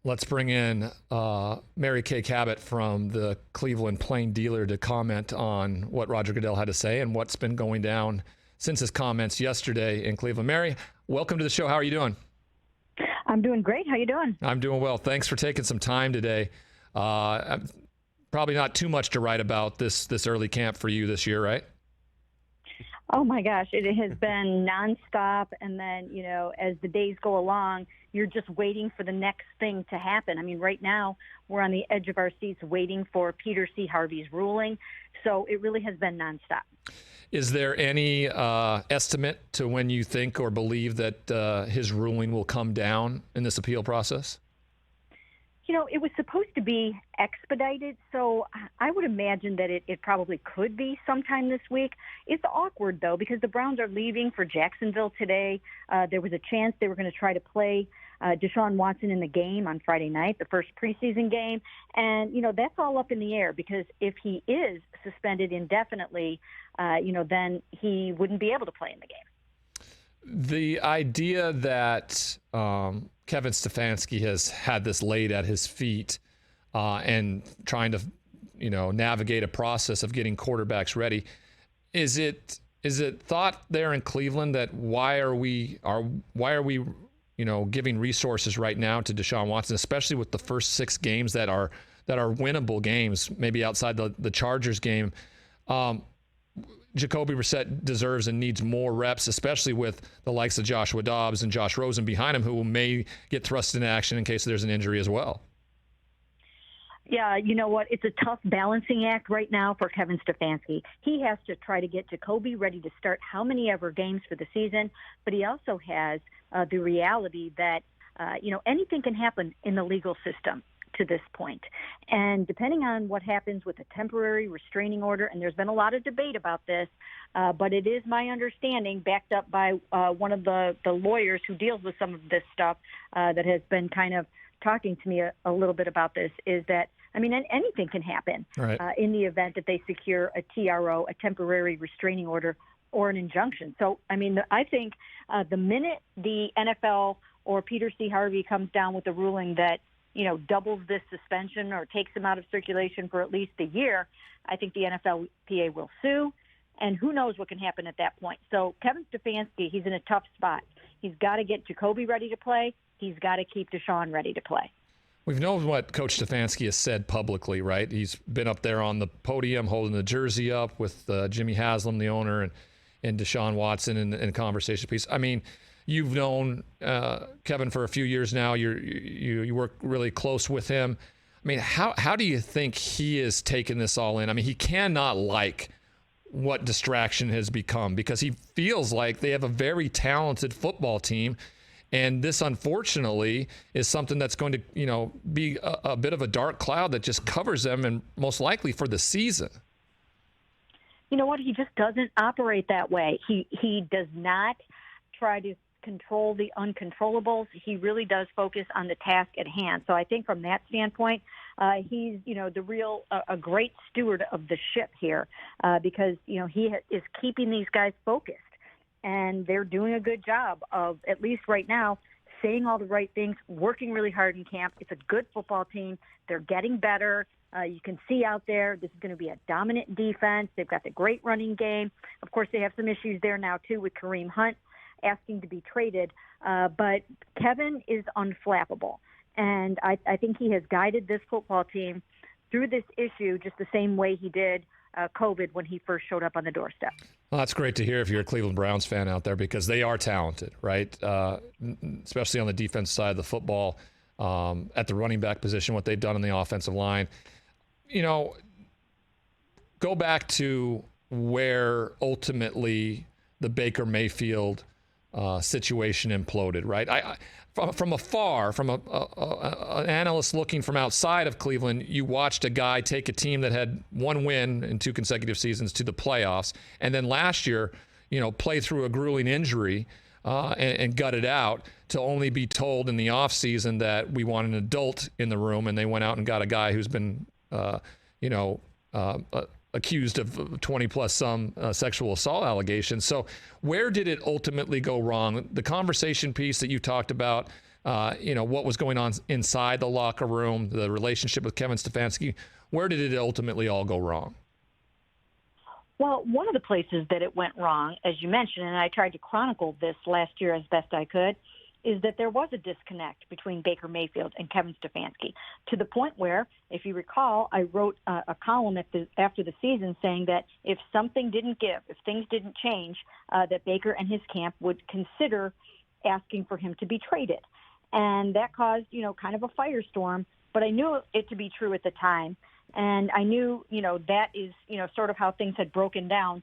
Let's bring in Mary Kay Cabot from the Cleveland Plain Dealer to comment on what Roger Goodell had to say and what's been going down since his comments yesterday in Cleveland. Mary, welcome to the show. How are you doing? I'm doing great. How you doing? I'm doing well. Thanks for taking some time today. Probably not too much to write about this early camp for you this year, right? Oh my gosh, it has been nonstop. And then, as the days go along, you're just waiting for the next thing to happen. I mean, right now we're on the edge of our seats waiting for Peter C. Harvey's ruling. So it really has been nonstop. Is there any estimate to when you think or believe that his ruling will come down in this appeal process? It was supposed to be expedited, so I would imagine that it probably could be sometime this week. It's awkward, though, because the Browns are leaving for Jacksonville today. There was a chance they were going to try to play Deshaun Watson in the game on Friday night, the first preseason game. And, that's all up in the air because if he is suspended indefinitely, then he wouldn't be able to play in the game. The idea that Kevin Stefanski has had this laid at his feet and trying to, navigate a process of getting quarterbacks ready, is it thought there in Cleveland that why are we giving resources right now to Deshaun Watson, especially with the first 6 games that are winnable games, maybe outside the Chargers game? Jacoby Brissett deserves and needs more reps, especially with the likes of Joshua Dobbs and Josh Rosen behind him, who may get thrust into action in case there's an injury as well. Yeah, you know what? It's a tough balancing act right now for Kevin Stefanski. He has to try to get Jacoby ready to start how many ever games for the season, but he also has the reality that, anything can happen in the legal system to this point. And depending on what happens with a temporary restraining order, and there's been a lot of debate about this, but it is my understanding, backed up by one of the lawyers who deals with some of this stuff that has been kind of talking to me a little bit about this, is that, anything can happen right. In the event that they secure a TRO, a temporary restraining order, or an injunction. So, I think the minute the NFL or Peter C. Harvey comes down with a ruling that doubles this suspension or takes him out of circulation for at least a year, I think the NFLPA will sue, and who knows what can happen at that point. So Kevin Stefanski, he's in a tough spot. He's got to get Jacoby ready to play. He's got to keep Deshaun ready to play. We've known what Coach Stefanski has said publicly, right? He's been up there on the podium holding the jersey up with Jimmy Haslam, the owner, and Deshaun Watson in conversation piece. You've known Kevin for a few years now. You work really close with him. How do you think he is taking this all in? He cannot like what distraction has become because he feels like they have a very talented football team, and this unfortunately is something that's going to be a bit of a dark cloud that just covers them, and most likely for the season. You know what? He just doesn't operate that way. He does not try to control the uncontrollables. He really does focus on the task at hand. So I think from that standpoint, he's, a great steward of the ship here because, he is keeping these guys focused, and they're doing a good job of, at least right now, saying all the right things, working really hard in camp. It's a good football team. They're getting better. You can see out there, this is going to be a dominant defense. They've got the great running game. Of course, they have some issues there now, too, with Kareem Hunt asking to be traded. But Kevin is unflappable. And I think he has guided this football team through this issue just the same way he did COVID when he first showed up on the doorstep. Well, that's great to hear if you're a Cleveland Browns fan out there, because they are talented, right? Especially on the defense side of the football, at the running back position, what they've done on the offensive line. Go back to where ultimately the Baker Mayfield situation imploded, right? From afar, from an analyst looking from outside of Cleveland, you watched a guy take a team that had one win in 2 consecutive seasons to the playoffs, and then last year, play through a grueling injury and gut it out, to only be told in the offseason that we want an adult in the room, and they went out and got a guy who's been, accused of 20-plus some sexual assault allegations. So where did it ultimately go wrong? The conversation piece that you talked about, what was going on inside the locker room, the relationship with Kevin Stefanski. Where did it ultimately all go wrong? Well, one of the places that it went wrong, as you mentioned, and I tried to chronicle this last year as best I could, is that there was a disconnect between Baker Mayfield and Kevin Stefanski, to the point where, if you recall, I wrote a column after the season saying that if something didn't give, if things didn't change, that Baker and his camp would consider asking for him to be traded. And that caused, kind of a firestorm, but I knew it to be true at the time. And I knew, that is, sort of how things had broken down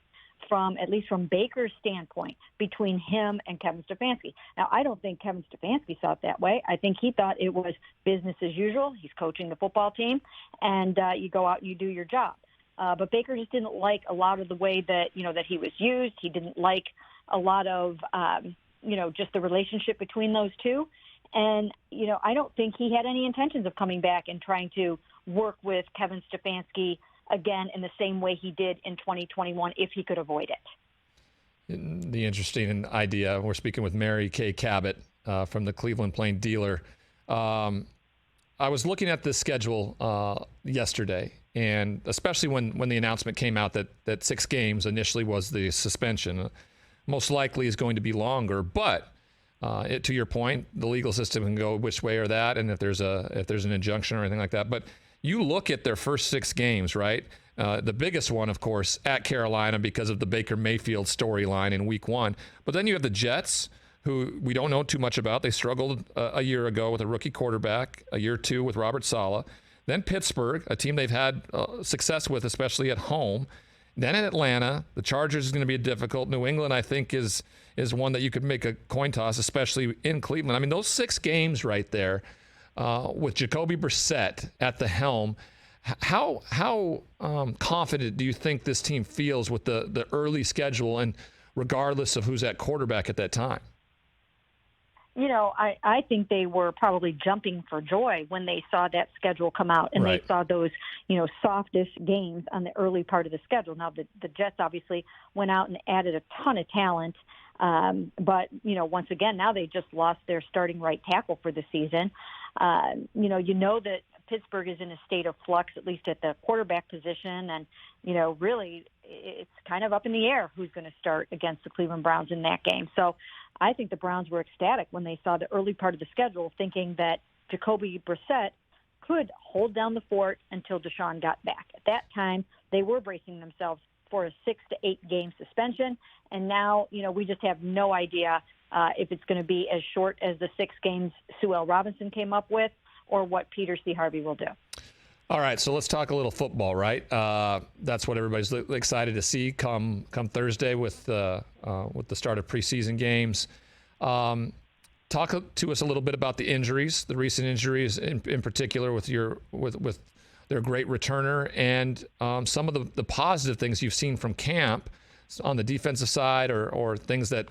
at least from Baker's standpoint, between him and Kevin Stefanski. Now, I don't think Kevin Stefanski saw it that way. I think he thought it was business as usual. He's coaching the football team, and you go out and you do your job. But Baker just didn't like a lot of the way that, that he was used. He didn't like a lot of, just the relationship between those two. And, I don't think he had any intentions of coming back and trying to work with Kevin Stefanski again in the same way he did in 2021 if he could avoid it. The interesting idea, we're speaking with Mary Kay Cabot from the Cleveland Plain Dealer. I was looking at the schedule yesterday, and especially when the announcement came out that 6 games initially was the suspension. Most likely is going to be longer, but to your point, the legal system can go which way or that, and if there's an injunction or anything like that. But you look at their first 6 games, right? The biggest one, of course, at Carolina because of the Baker Mayfield storyline in week 1. But then you have the Jets, who we don't know too much about. They struggled a year ago with a rookie quarterback, a year 2 with Robert Saleh. Then Pittsburgh, a team they've had success with, especially at home. Then in Atlanta, the Chargers is going to be difficult. New England, I think, is one that you could make a coin toss, especially in Cleveland. I mean, those 6 games right there, with Jacoby Brissett at the helm, how confident do you think this team feels with the early schedule, and regardless of who's at quarterback at that time? I think they were probably jumping for joy when they saw that schedule come out, and Right. they saw those, softest games on the early part of the schedule. Now, the Jets obviously went out and added a ton of talent. But, once again, now they just lost their starting right tackle for the season. That Pittsburgh is in a state of flux, at least at the quarterback position. And, really it's kind of up in the air who's going to start against the Cleveland Browns in that game. So I think the Browns were ecstatic when they saw the early part of the schedule, thinking that Jacoby Brissett could hold down the fort until Deshaun got back. At that time, they were bracing themselves for a 6 to 8 game suspension. And now, we just have no idea if it's going to be as short as the 6 games Sue L. Robinson came up with, or what Peter C. Harvey will do. All right, so let's talk a little football, right? That's what everybody's excited to see come Thursday with the start of preseason games. Talk to us a little bit about the injuries, the recent injuries in particular with their great returner, and some of the positive things you've seen from camp on the defensive side, or things that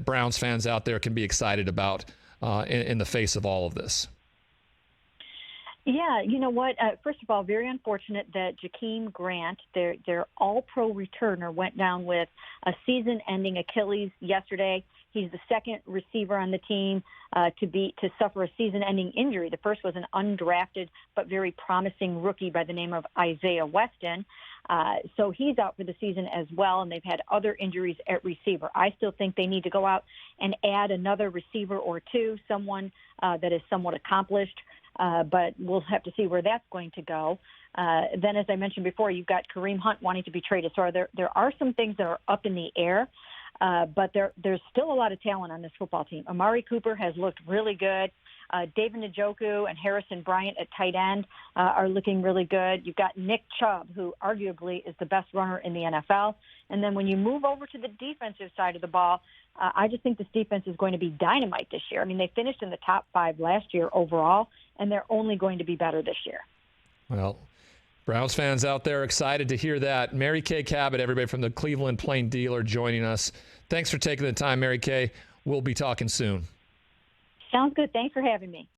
Browns fans out there can be excited about in the face of all of this. Yeah, you know what? First of all, very unfortunate that Jakeem Grant, their all-pro returner, went down with a season-ending Achilles yesterday. He's the second receiver on the team to suffer a season-ending injury. The first was an undrafted but very promising rookie by the name of Isaiah Weston. So he's out for the season as well, and they've had other injuries at receiver. I still think they need to go out and add another receiver or two, someone that is somewhat accomplished. But we'll have to see where that's going to go. Then, as I mentioned before, you've got Kareem Hunt wanting to be traded. So there are some things that are up in the air, but there's still a lot of talent on this football team. Amari Cooper has looked really good. David Njoku and Harrison Bryant at tight end are looking really good. You've got Nick Chubb, who arguably is the best runner in the NFL. And then when you move over to the defensive side of the ball, I just think this defense is going to be dynamite this year. I mean, they finished in the top 5 last year overall, and they're only going to be better this year. Well, Browns fans out there excited to hear that. Mary Kay Cabot, everybody from the Cleveland Plain Dealer, joining us. Thanks for taking the time, Mary Kay. We'll be talking soon. Sounds good. Thanks for having me.